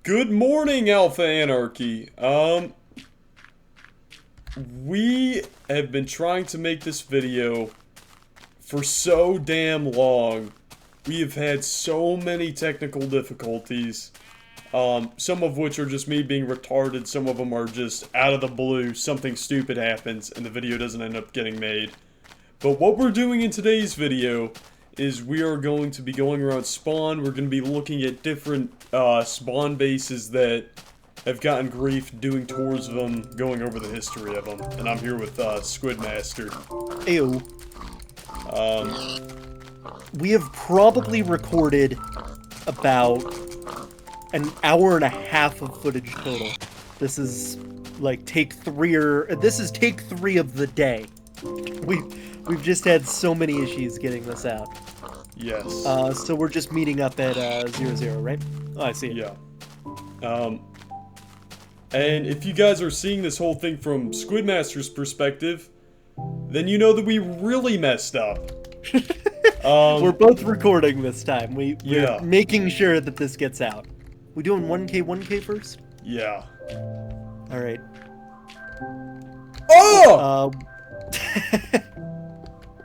Good morning, Alpha Anarchy. We have been trying to make this video for so damn long. We have had so many technical difficulties. Some of which are just me being retarded, some of them are just out of the blue, something stupid happens and the video doesn't end up getting made. But what we're doing in today's video is we are going to be going around spawn. We're going to be looking at different spawn bases that have gotten grief, doing tours of them, going over the history of them. And I'm here with Squidmaster. Ew. We have probably recorded about an hour and a half of footage total. This is like take three of the day. We've just had so many issues getting this out. Yes. So we're just meeting up at 00, right? Oh, I see it. Yeah. And if you guys are seeing this whole thing from Squidmaster's perspective, then you know that we really messed up. We're both recording this time. We're Yeah. making sure that this gets out. We doing 1K first? Yeah. All right. Oh!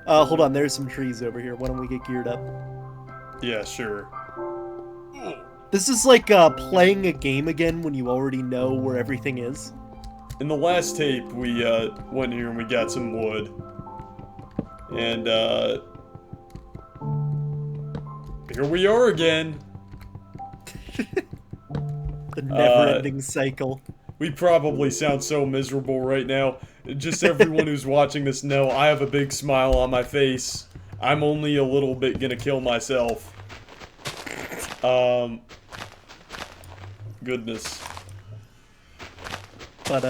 Hold on. There's some trees over here. Why don't we get geared up? Yeah, sure. This is like playing a game again when you already know where everything is. In the last tape, we went here and we got some wood. And here we are again. The never-ending cycle. We probably sound so miserable right now. Just everyone who's watching this know I have a big smile on my face. I'm only a little bit gonna kill myself. Goodness. But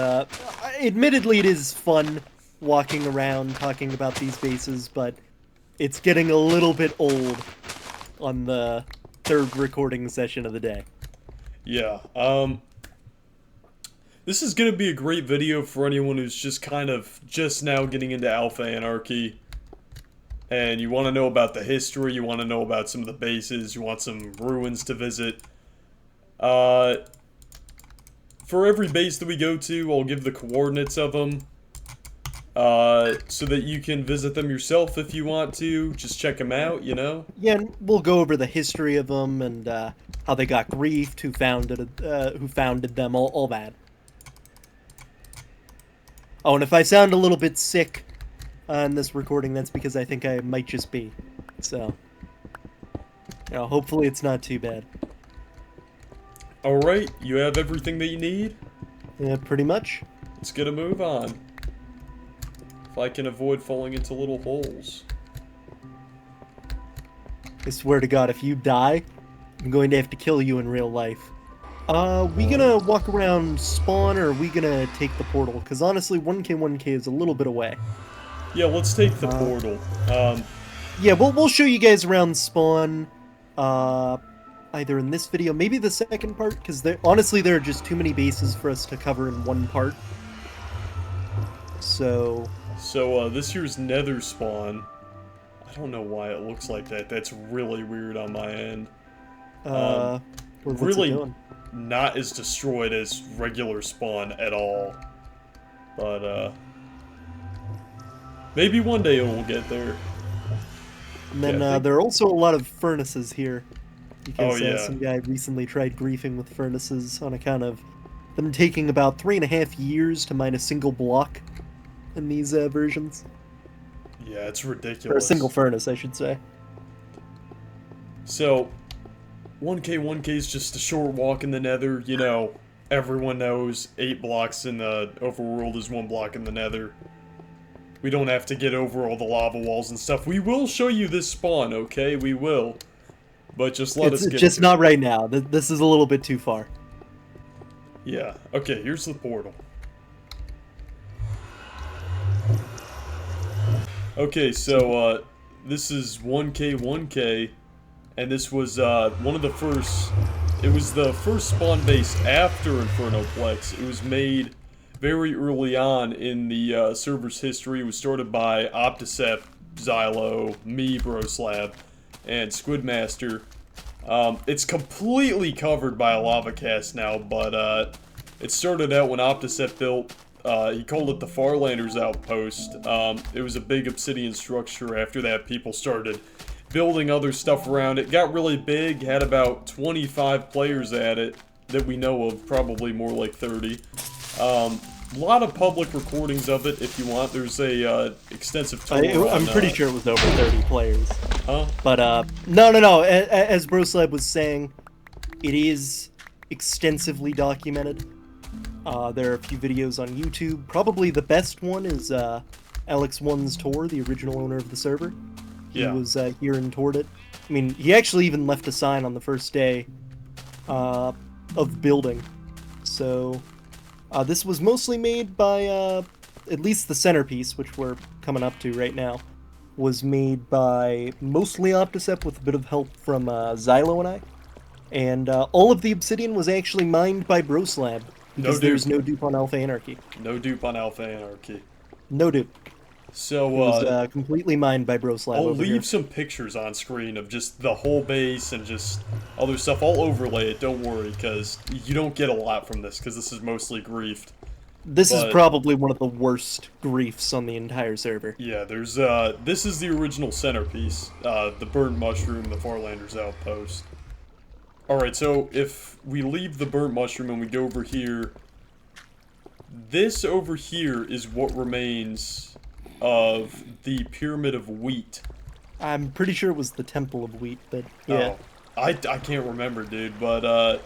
admittedly it is fun walking around talking about these bases, but it's getting a little bit old on the third recording session of the day. Yeah, this is gonna be a great video for anyone who's just kind of just now getting into Alpha Anarchy. And you want to know about the history, you want to know about some of the bases, you want some ruins to visit. For every base that we go to, I'll give the coordinates of them. So that you can visit them yourself if you want to. Just check them out, you know? Yeah, and we'll go over the history of them and how they got griefed, who founded them, all that. Oh, and if I sound a little bit sick on this recording, that's because I think I might just be. So, you know, hopefully it's not too bad. Alright, you have everything that you need? Yeah, pretty much. Let's get a move on. If I can avoid falling into little holes. I swear to God, if you die, I'm going to have to kill you in real life. We gonna walk around spawn, or are we gonna take the portal? Because honestly, 1K is a little bit away. Yeah, let's take the portal. Yeah, we'll show you guys around spawn, either in this video, maybe the second part, because honestly, there are just too many bases for us to cover in one part. So, this here's nether spawn. I don't know why it looks like that. That's really weird on my end. what's really it doing? Not as destroyed as regular spawn at all. But, maybe one day it will get there. And then Yeah, there are also a lot of furnaces here. Because Oh, yeah. some guy recently tried griefing with furnaces on account of them taking about 3.5 years to mine a single block in these versions. Yeah, it's ridiculous. Or a single furnace, I should say. So, 1K is just a short walk in the nether, you know, everyone knows 8 blocks in the overworld is 1 block in the nether. We don't have to get over all the lava walls and stuff. We will show you this spawn, okay? We will. But just let us get Just to not right now. This is a little bit too far. Yeah, okay, here's the portal. Okay, so, this is 1K, and this was, one of the first, it was the first spawn base after Infernoplex. It was made very early on in the, server's history. It was started by Opticept, Xylo, me, Broslab, and Squidmaster. It's completely covered by a lava cast now, but it started out when Optiset built, he called it the Farlanders Outpost. It was a big obsidian structure. After that, people started building other stuff around it. Got really big, had about 25 players at it that we know of, probably more like 30. A lot of public recordings of it if you want. There's a extensive tour I'm pretty sure it was over 30 players. Huh? But no. As Broslab was saying, it is extensively documented. There are a few videos on YouTube. Probably the best one is Alex1's tour, the original owner of the server. He was here and toured it. I mean, he actually even left a sign on the first day of building. So this was mostly made by, at least the centerpiece, which we're coming up to right now, was made by mostly Opticep with a bit of help from Xylo and I. And all of the obsidian was actually mined by Broslab, because there's no dupe on Alpha Anarchy. No dupe on Alpha Anarchy. No dupe. So, it was completely mined by Broslab. I'll leave some pictures on screen of just the whole base and just other stuff. I'll overlay it, don't worry, because you don't get a lot from this, because this is mostly griefed. This is probably one of the worst griefs on the entire server. Yeah, there's, this is the original centerpiece, the burnt mushroom, the Farlanders Outpost. Alright, so if we leave the burnt mushroom and we go over here, this over here is what remains of the Pyramid of Wheat. I'm pretty sure it was the Temple of Wheat, but yeah. Oh, I can't remember, dude, but,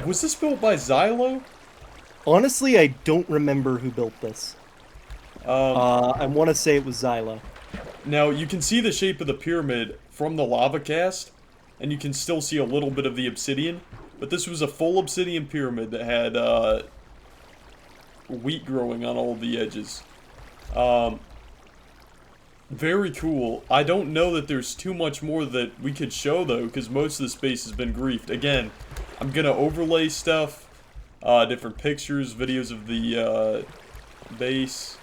was this built by Xylo? Honestly, I don't remember who built this. I want to say it was Xylo. Now, you can see the shape of the pyramid from the lava cast, and you can still see a little bit of the obsidian, but this was a full obsidian pyramid that had, wheat growing on all the edges. Very cool. I don't know that there's too much more that we could show, though, because most of the space has been griefed. Again, I'm gonna overlay stuff, different pictures, videos of the, base,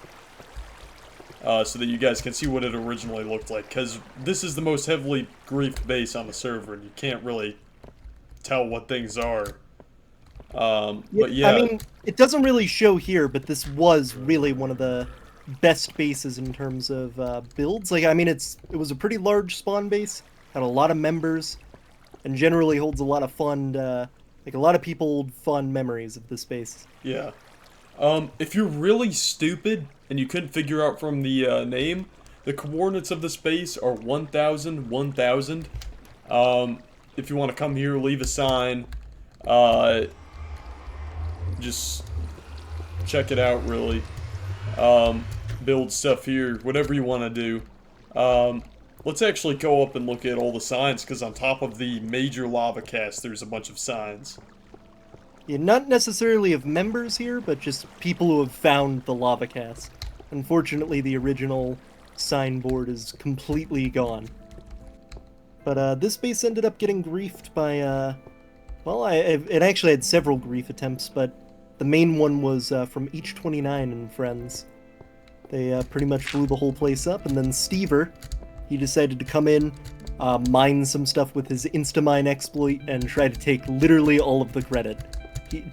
so that you guys can see what it originally looked like, because this is the most heavily griefed base on the server, and you can't really tell what things are. But yeah. I mean, it doesn't really show here, but this was really one of the best bases in terms of builds. Like, I mean, it was a pretty large spawn base, had a lot of members, and generally holds a lot of fun, like a lot of people hold fond memories of this base. Yeah. If you're really stupid and you couldn't figure out from the name, the coordinates of this base are 1000, 1000. If you want to come here, leave a sign, just check it out, really. Build stuff here, whatever you want to do. Let's actually go up and look at all the signs, because on top of the major lava cast, there's a bunch of signs. Yeah, not necessarily of members here, but just people who have found the lava cast. Unfortunately, the original signboard is completely gone. But this base ended up getting griefed by, well, it actually had several grief attempts, but the main one was from H29 and friends. They pretty much blew the whole place up, and then Stever, he decided to come in, mine some stuff with his Instamine exploit, and try to take literally all of the credit.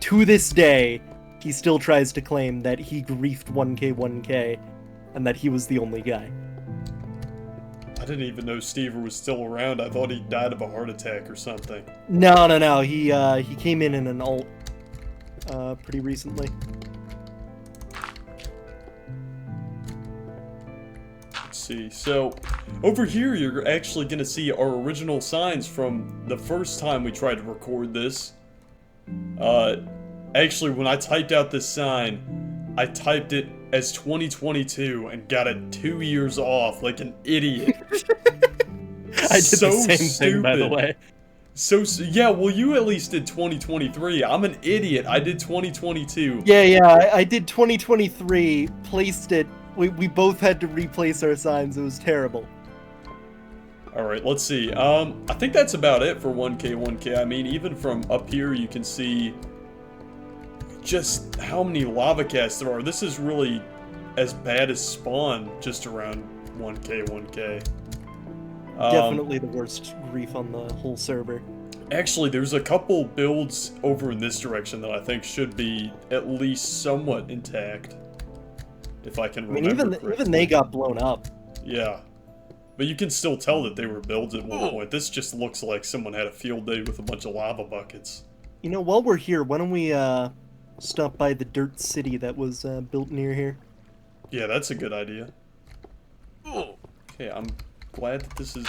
To this day, he still tries to claim that he griefed 1k, and that he was the only guy. I didn't even know Stever was still around. I thought he died of a heart attack or something. No. He came in an alt pretty recently. Let's see. So, over here you're actually going to see our original signs from the first time we tried to record this. Actually, when I typed out this sign, I typed it as 2022 and got it 2 years off, like an idiot. I did so the same thing, by the way. Yeah, well, you at least did 2023. I'm an idiot. I did 2022. Yeah, I did 2023, placed it. We both had to replace our signs. It was terrible. Alright, let's see. I think that's about it for 1k. I mean, even from up here, you can see just how many lava casts there are. This is really as bad as spawn, just around 1k. Definitely the worst grief on the whole server. Actually, there's a couple builds over in this direction that I think should be at least somewhat intact. If I can I mean, remember correctly. even they got blown up. Yeah. But you can still tell that they were builds at one point. This just looks like someone had a field day with a bunch of lava buckets. You know, while we're here, why don't we stop by the dirt city that was built near here? Yeah, that's a good idea. Okay, I'm glad that this is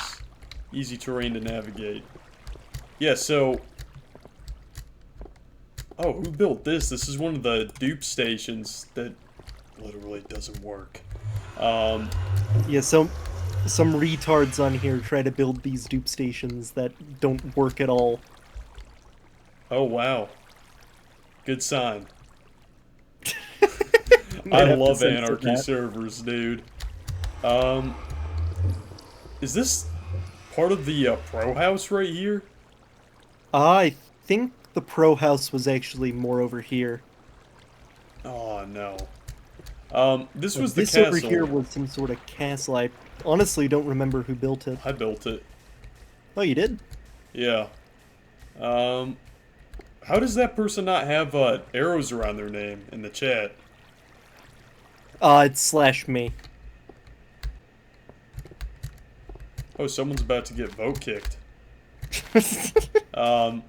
easy terrain to navigate. Yeah, so... Oh, who built this? This is one of the dupe stations that literally doesn't work. Yeah, so some retards on here try to build these dupe stations that don't work at all. Oh, wow. Good sign. Might I have to love censor Anarchy that. servers, dude. Is this part of the pro house right here? I think the pro house was actually more over here. Oh, no. This was the This castle. over here was some sort of castle. I honestly don't remember who built it. I built it. Oh, you did? Yeah. How does that person not have arrows around their name in the chat? It's /me. Oh, someone's about to get vote kicked. I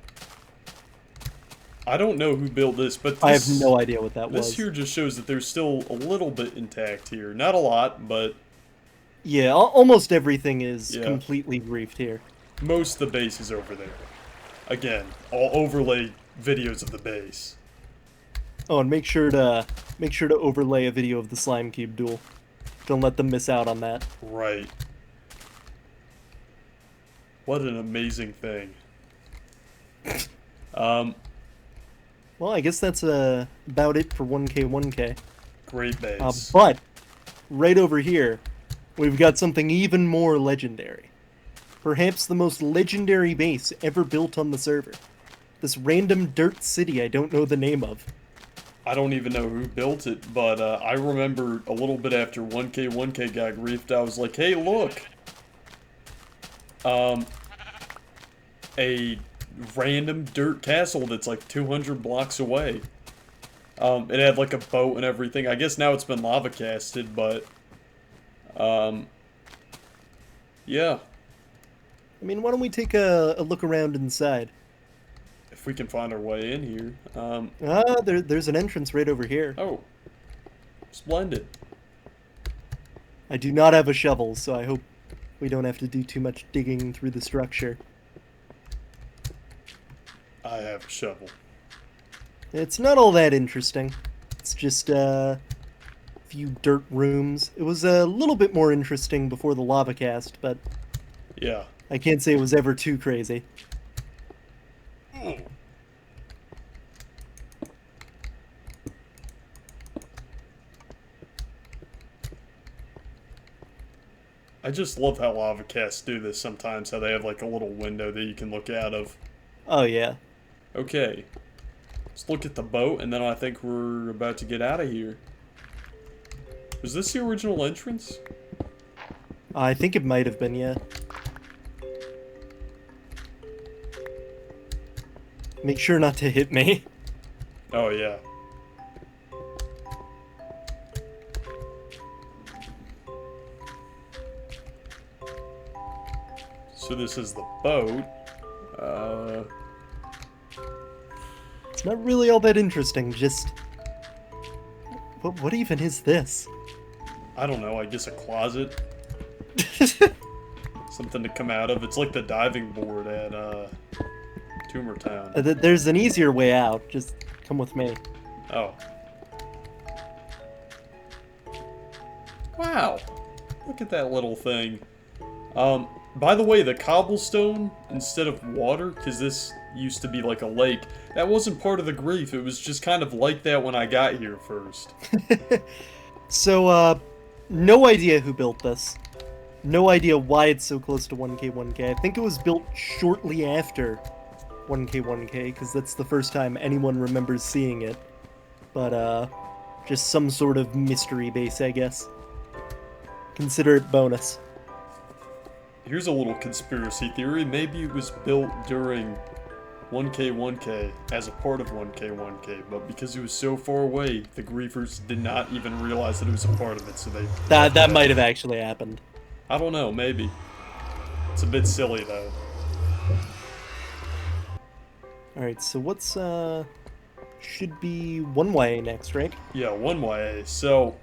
don't know who built this, but this, I have no idea what that this was. here just shows that there's still a little bit intact here. Not a lot, but Yeah, almost everything is Yeah. completely griefed here. most of the base is over there. Again, I'll overlay videos of the base. Oh, and make sure to overlay a video of the slime cube duel. Don't let them miss out on that. Right. What an amazing thing. Well, I guess that's about it for 1K. Great base. But right over here, we've got something even more legendary. Perhaps the most legendary base ever built on the server. This random dirt city I don't know the name of. I don't even know who built it, but I remember a little bit after 1K got griefed, I was like, hey, look! A random dirt castle that's like 200 blocks away. It had like a boat and everything. I guess now it's been lava casted, but... yeah. I mean, why don't we take a look around inside? If we can find our way in here. There's an entrance right over here. Oh. Splendid. I do not have a shovel, so I hope we don't have to do too much digging through the structure. I have a shovel. It's not all that interesting. It's just a few dirt rooms. It was a little bit more interesting before the lava cast, but Yeah. I can't say it was ever too crazy. I just love how lava casts do this sometimes, how they have like a little window that you can look out of. Oh yeah. Okay. Let's look at the boat, and then I think we're about to get out of here. Was this the original entrance? I think it might have been, yeah. Make sure not to hit me. Oh, yeah. So this is the boat. It's not really all that interesting, just... What even is this? I don't know, I guess a closet? Something to come out of. It's like the diving board at, Tumor Town. There's an easier way out, just come with me. Oh. Wow. Look at that little thing. By the way, the cobblestone, instead of water, because this used to be like a lake, that wasn't part of the grief. It was just kind of like that when I got here first. So, no idea who built this. No idea why it's so close to 1K. I think it was built shortly after 1K, because that's the first time anyone remembers seeing it. But, just some sort of mystery base, I guess. Consider it bonus. Here's a little conspiracy theory. Maybe it was built during 1K1K as a part of 1K1K, but because it was so far away, the griefers did not even realize that it was a part of it, so they... That might have actually happened. I don't know, maybe. It's a bit silly, though. Alright, so what's, should be 1YA next, right? Yeah, 1YA. So,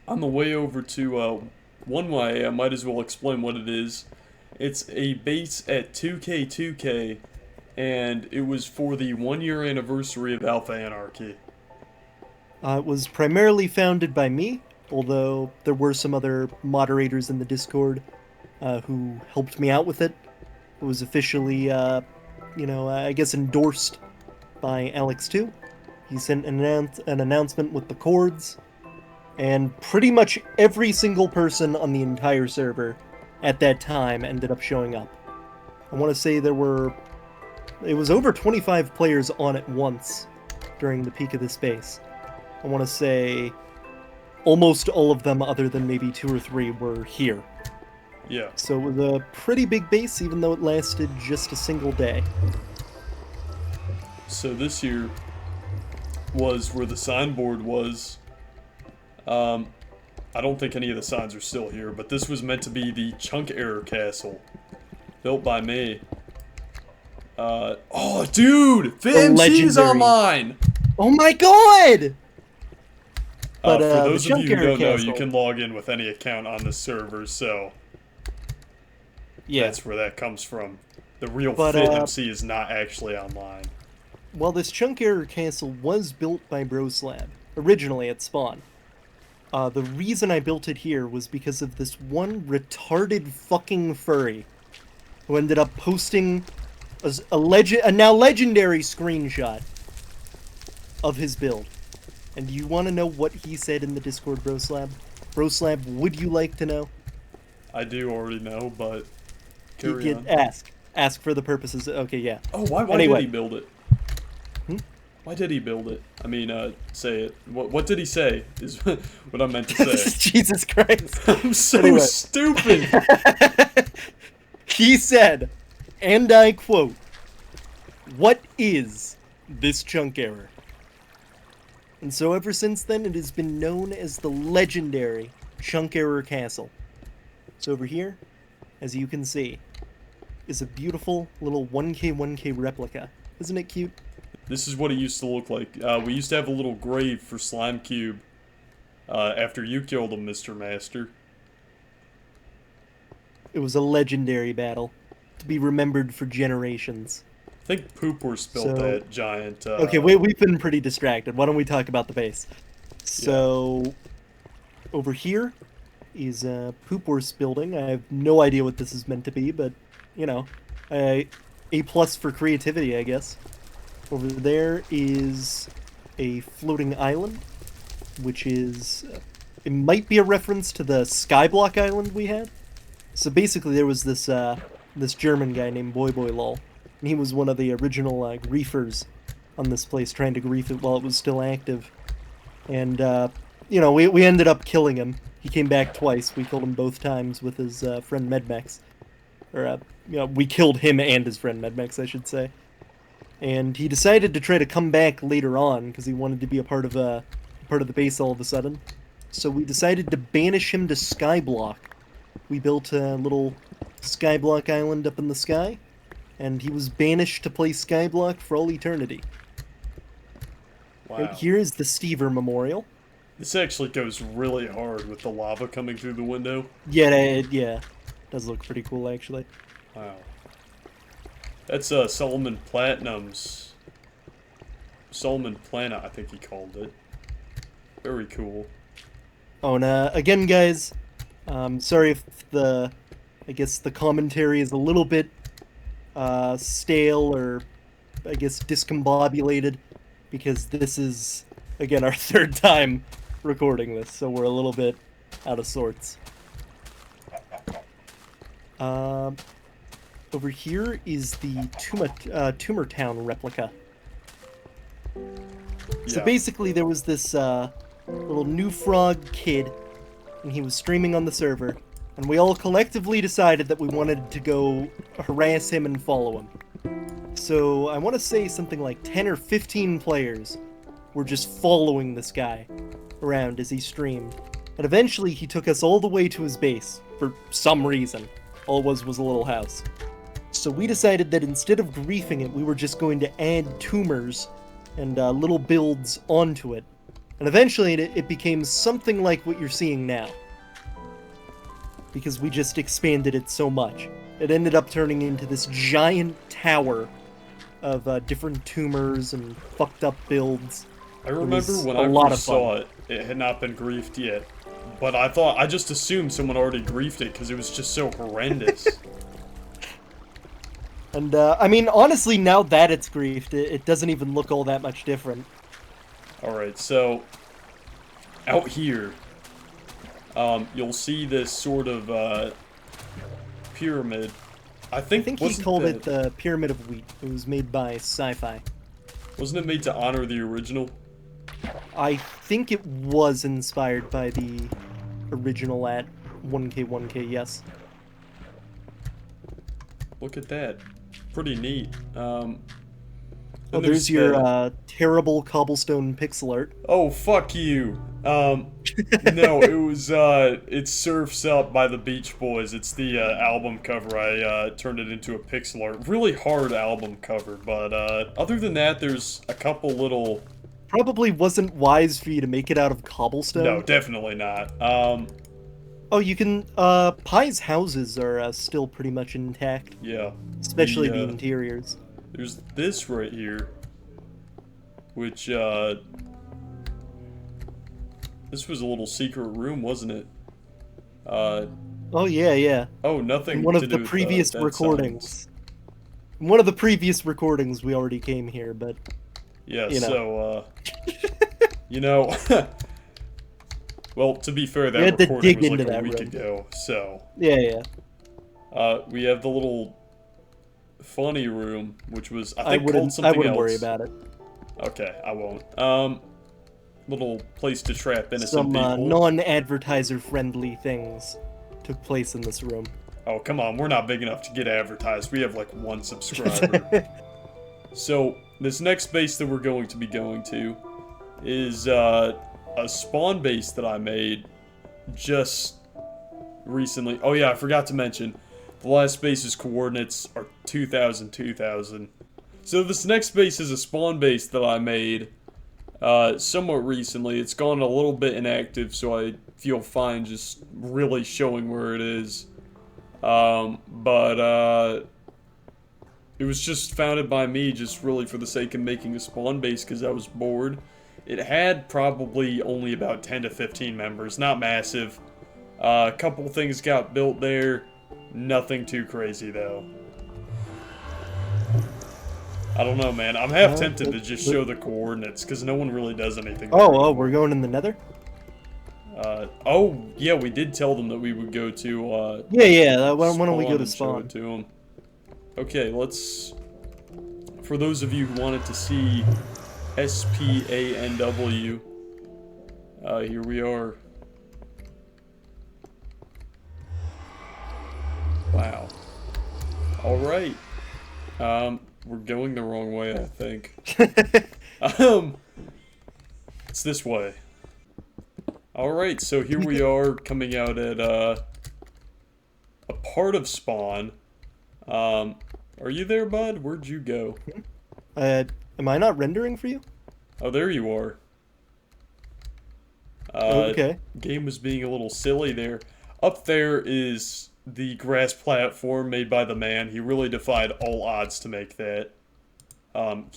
on the way over to 1YA, I might as well explain what it is. It's a base at 2K2K, and it was for the 1-year anniversary of AlphaAnarchy. It was primarily founded by me, although there were some other moderators in the Discord who helped me out with it. It was officially, you know, I guess endorsed by Alex too. He sent an announcement with the chords, and pretty much every single person on the entire server at that time ended up showing up. I want to say it was over 25 players on at once during the peak of this base. I want to say almost all of them, other than maybe 2 or 3, were here. Yeah. So it was a pretty big base, even though it lasted just a single day. So this here was where the signboard was. I don't think any of the signs are still here, but this was meant to be the Chunk Error Castle, built by me. Oh, dude! FitMC is online! Oh my god! But, for those of you who don't know, Castle, you can log in with any account on the server, so yeah, that's where that comes from. The real But, FitMC is not actually online. well, this Chunk Error Castle was built by Broslab, originally at spawn. The reason I built it here was because of this one retarded fucking furry who ended up posting a now legendary screenshot of his build. And do you want to know what he said in the Discord, Broslab? Broslab, would you like to know? I do already know, but carry on. Ask for the purposes. Okay, yeah. Oh, why Anyway. did he build it? Hmm? Why did he build it? I mean, say it. What did he say? Is what I meant to say. Jesus Christ. I'm so Anyway. stupid. He said, and I quote, "What is this chunk error?" And so ever since then, it has been known as the legendary Chunk Error Castle. So over here, as you can see, is a beautiful little 1K1K replica. Isn't it cute? This is what it used to look like. We used to have a little grave for Slime Cube after you killed him, Mr. Master. It was a legendary battle, to be remembered for generations. I think Pooper built that giant... okay, we've been pretty distracted. Why don't we talk about the base? So, over here is Poopor's building. I have no idea what this is meant to be, but, you know, A+ for creativity, I guess. Over there is a floating island, which is... it might be a reference to the Skyblock Island we had. So basically there was this this German guy named Boy Lol, and he was one of the original griefers on this place, trying to grief it while it was still active. And, you know, we ended up killing him. He came back twice. We killed him both times with his friend Medmex. Or, you know, we killed him and his friend Medmex, I should say. And he decided to try to come back later on, because he wanted to be a part of the base all of a sudden. So we decided to banish him to Skyblock. We built a little Skyblock island up in the sky, and he was banished to play Skyblock for all eternity. Wow. Right here is the Stever Memorial. This actually goes really hard with the lava coming through the window. Yeah, does look pretty cool, actually. Wow. That's Solomon Platinum's... Solomon Planet, I think he called it. Very cool. Oh, and again, guys, sorry if I guess the commentary is a little bit stale or, I guess, discombobulated, because this is, again, our third time recording this, so we're a little bit out of sorts. Over here is the Tumor Town replica. So basically there was this little new frog kid, and he was streaming on the server, And we all collectively decided that we wanted to go harass him and follow him. So I want to say something like 10 or 15 players were just following this guy around as he streamed. And eventually he took us all the way to his base, for some reason. All it was a little house. So we decided that instead of griefing it, we were just going to add tumors and little builds onto it. And eventually it became something like what you're seeing now. Because we just expanded it so much. It ended up turning into this giant tower of different tumors and fucked up builds. I remember when I first saw it, it had not been griefed yet. But I just assumed someone already griefed it because it was just so horrendous. And, I mean, honestly, now that it's griefed, it doesn't even look all that much different. Alright, so, out here, you'll see this sort of, pyramid. I think he called it the Pyramid of Wheat. It was made by Sci-Fi. Wasn't it made to honor the original? I think it was inspired by the original at 1K1K, yes. Look at that. Pretty neat. Oh, there's your terrible cobblestone pixel art. Oh, fuck you. No, it was, it's Surf's Up by the Beach Boys. It's the, album cover. I, turned it into a pixel art. Really hard album cover, but, other than that, there's a couple little... Probably wasn't wise for you to make it out of cobblestone. No, definitely not. Oh, you can, Pie's houses are, still pretty much intact. Yeah. Especially the interiors. There's this right here, which, this was a little secret room, wasn't it? Oh, yeah. Oh, nothing In one to of do the with, previous dead recordings. science. In one of the previous recordings, we already came here, but... Yeah, you know. so, you know... Well, to be fair, that we had to recording dig was into like a that week room. ago, so... Yeah. We have the little funny room, which was, I think, called something I else. wouldn't worry about it. Okay, I won't. Little place to trap innocent people. Some non-advertiser friendly things took place in this room. Oh, come on, we're not big enough to get advertised. We have like 1 subscriber. So, this next base that we're going to be going to is a spawn base that I made just recently. Oh yeah, I forgot to mention, the last base's coordinates are 2000, 2000. So this next base is a spawn base that I made somewhat recently. It's gone a little bit inactive, so I feel fine just really showing where it is. It was just founded by me just really for the sake of making a spawn base because I was bored. It had probably only about 10 to 15 members, not massive. A couple things got built there, nothing too crazy though. I don't know, man. I'm half tempted to just show the coordinates because no one really does anything. Oh, we're going in the Nether? Oh, yeah, we did tell them that we would go to, Yeah, why don't we go to Show spawn? it to them. Okay, let's... For those of you who wanted to see SPANW, here we are. Wow. Alright. We're going the wrong way, I think. It's this way. Alright, so here we are coming out at, a part of spawn. Are you there, bud? Where'd you go? Am I not rendering for you? Oh, there you are. Okay. Game was being a little silly there. Up there is the grass platform made by the man. He really defied all odds to make that.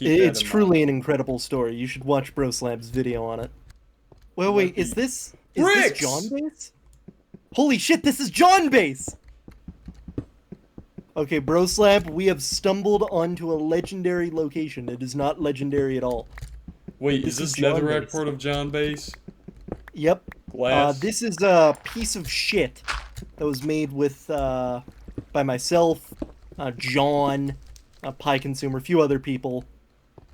It's truly an incredible story. You should watch BroSlab's video on it. Well, wait, is this Johnbase? Holy shit, this is Johnbase! Okay, BroSlab, we have stumbled onto a legendary location. It is not legendary at all. Wait, is this Netherrack part of Johnbase? Yep. Glass? This is a piece of shit that was made with, by myself, John, Pie Consumer, a few other people.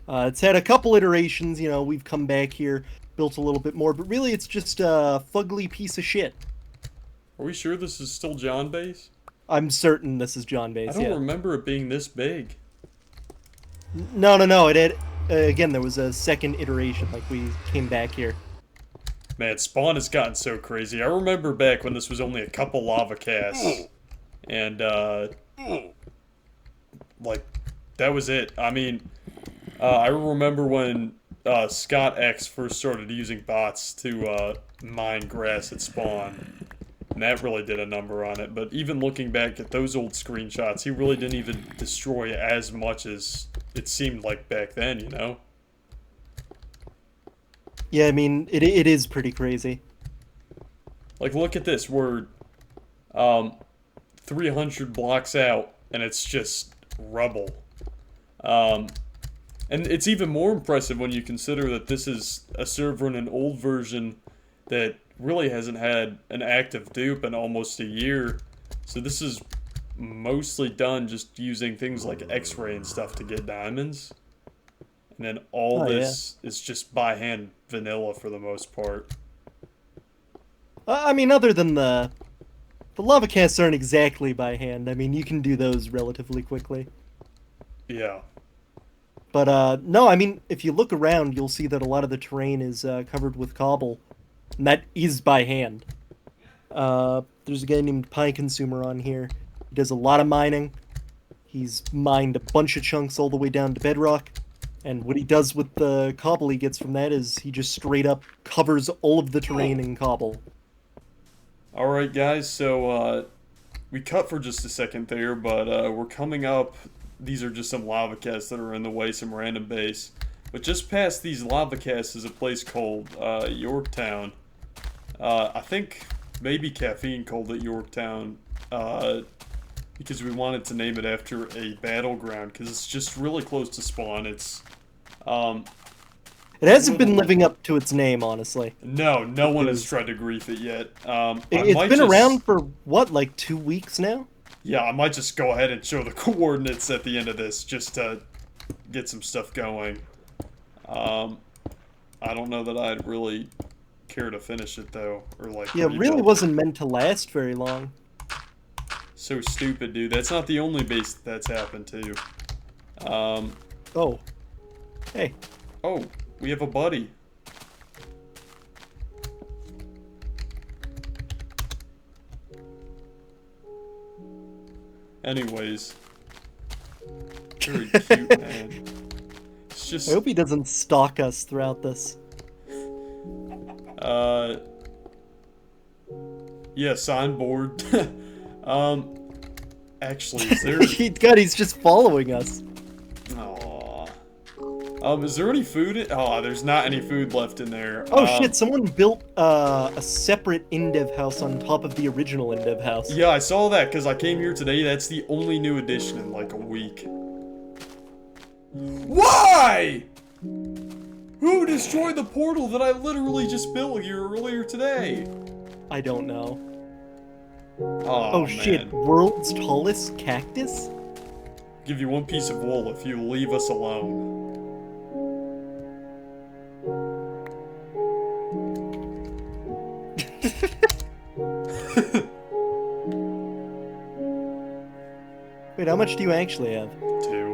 It's had a couple iterations, you know, we've come back here, built a little bit more, but really it's just a fugly piece of shit. Are we sure this is still Johnbase? I'm certain this is Johnbase. I don't Yeah. remember it being this big. No. It had again. There was a second iteration. Like we came back here. Man, spawn has gotten so crazy. I remember back when this was only a couple lava casts. And, like, that was it. I mean, I remember when Scott X first started using bots to mine grass at spawn. And that really did a number on it. But even looking back at those old screenshots, he really didn't even destroy as much as it seemed like back then, you know? Yeah, I mean, it is pretty crazy. Like, look at this. We're 300 blocks out, and it's just rubble. And it's even more impressive when you consider that this is a server in an old version that really hasn't had an active dupe in almost a year. So this is mostly done just using things like X-ray and stuff to get diamonds. And then all this is just by hand vanilla for the most part. I mean, other than the lava casts aren't exactly by hand. I mean, you can do those relatively quickly. Yeah. But no, I mean, if you look around, you'll see that a lot of the terrain is covered with cobble, and that is by hand. There's a guy named Pie Consumer on here. He does a lot of mining. He's mined a bunch of chunks all the way down to bedrock. And what he does with the cobble he gets from that is he just straight up covers all of the terrain in cobble. Alright guys, so we cut for just a second there, but we're coming up. These are just some lava casts that are in the way, some random base. But just past these lava casts is a place called York Town. I think maybe Caffeine called it York Town because we wanted to name it after a battleground because it's just really close to spawn. It's it hasn't been living up to its name, honestly. No one has tried to grief it yet. It's been around for, what, like 2 weeks now? Yeah, I might just go ahead and show the coordinates at the end of this just to get some stuff going. I don't know that I'd really care to finish it, though. Or like, yeah, it really wasn't meant to last very long. So stupid, dude. That's not the only base that's happened to. Oh. Hey. Oh, we have a buddy. Anyways. Very cute, man. It's just... I hope he doesn't stalk us throughout this. Yeah, signboard. Actually, is there... God, he's just following us. Is there any food? There's not any food left in there. Oh shit, someone built a separate Indev house on top of the original Indev house. Yeah, I saw that because I came here today. That's the only new addition in like a week. Why? Who destroyed the portal that I literally just built here earlier today? I don't know. Oh shit, world's tallest cactus? Give you one piece of wool if you leave us alone. Wait, how much do you actually have? 2.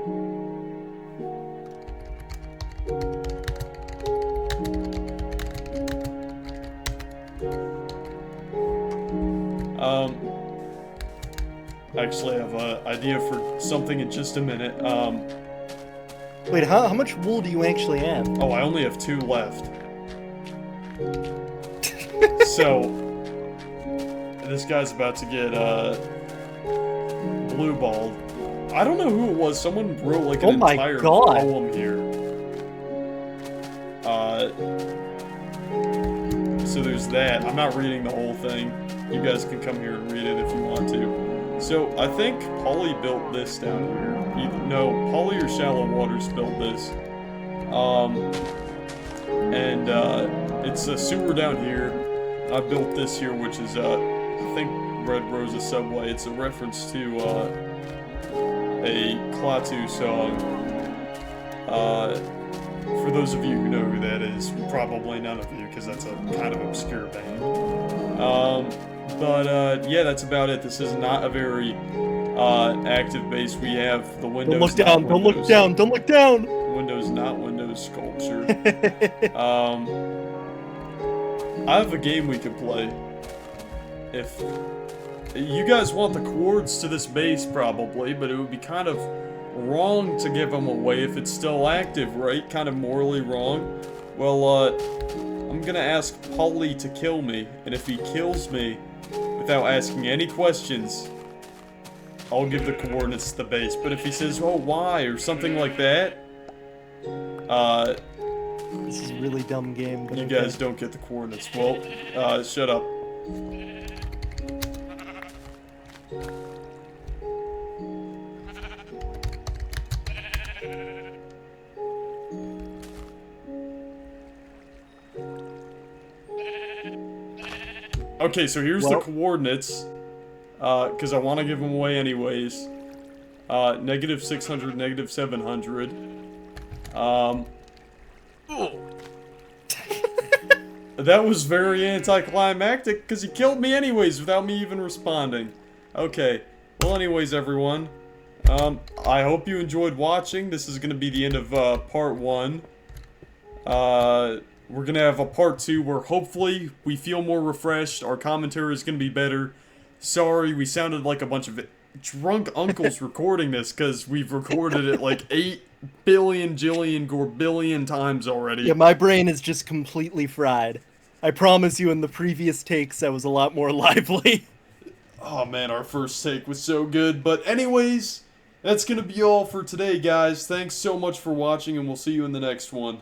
Actually, I have an idea for something in just a minute. Wait, how much wool do you actually have? Oh, I only have 2 left. So, this guy's about to get, blue balled. I don't know who it was. Someone wrote like an entire poem here. So there's that. I'm not reading the whole thing. You guys can come here and read it if you want to. So I think Polly built this down here. No, Polly or Shallow Waters built this. It's a sewer down here. I built this here, which is I think Red Rosa Subway. It's a reference to a Klaatu song. For those of you who know who that is, probably none of you, because that's a kind of obscure band. Yeah, that's about it. This is not a very active base. We have the windows. Don't look down. Don't look down. Don't look down. Windows, not Windows sculpture. I have a game we could play. If you guys want the coords to this base, probably, but it would be kind of wrong to give them away if it's still active, right? Kind of morally wrong. Well, I'm gonna ask Polly to kill me, and if he kills me without asking any questions, I'll give the coordinates to the base. But if he says, oh, why, or something like that, this is a really dumb game. But you guys don't get the coordinates. Well, shut up. Okay, so here's the coordinates, because I want to give them away anyways. -600, -700. That was very anticlimactic, because he killed me anyways without me even responding. Okay, well anyways everyone, I hope you enjoyed watching. This is going to be the end of part 1. We're going to have a part 2 where hopefully we feel more refreshed. Our commentary is going to be better. Sorry, we sounded like a bunch of drunk uncles recording this because we've recorded it like 8 billion, jillion, gorbillion times already. Yeah, my brain is just completely fried. I promise you in the previous takes I was a lot more lively. Oh man, our first take was so good. But anyways, that's going to be all for today, guys. Thanks so much for watching, and we'll see you in the next one.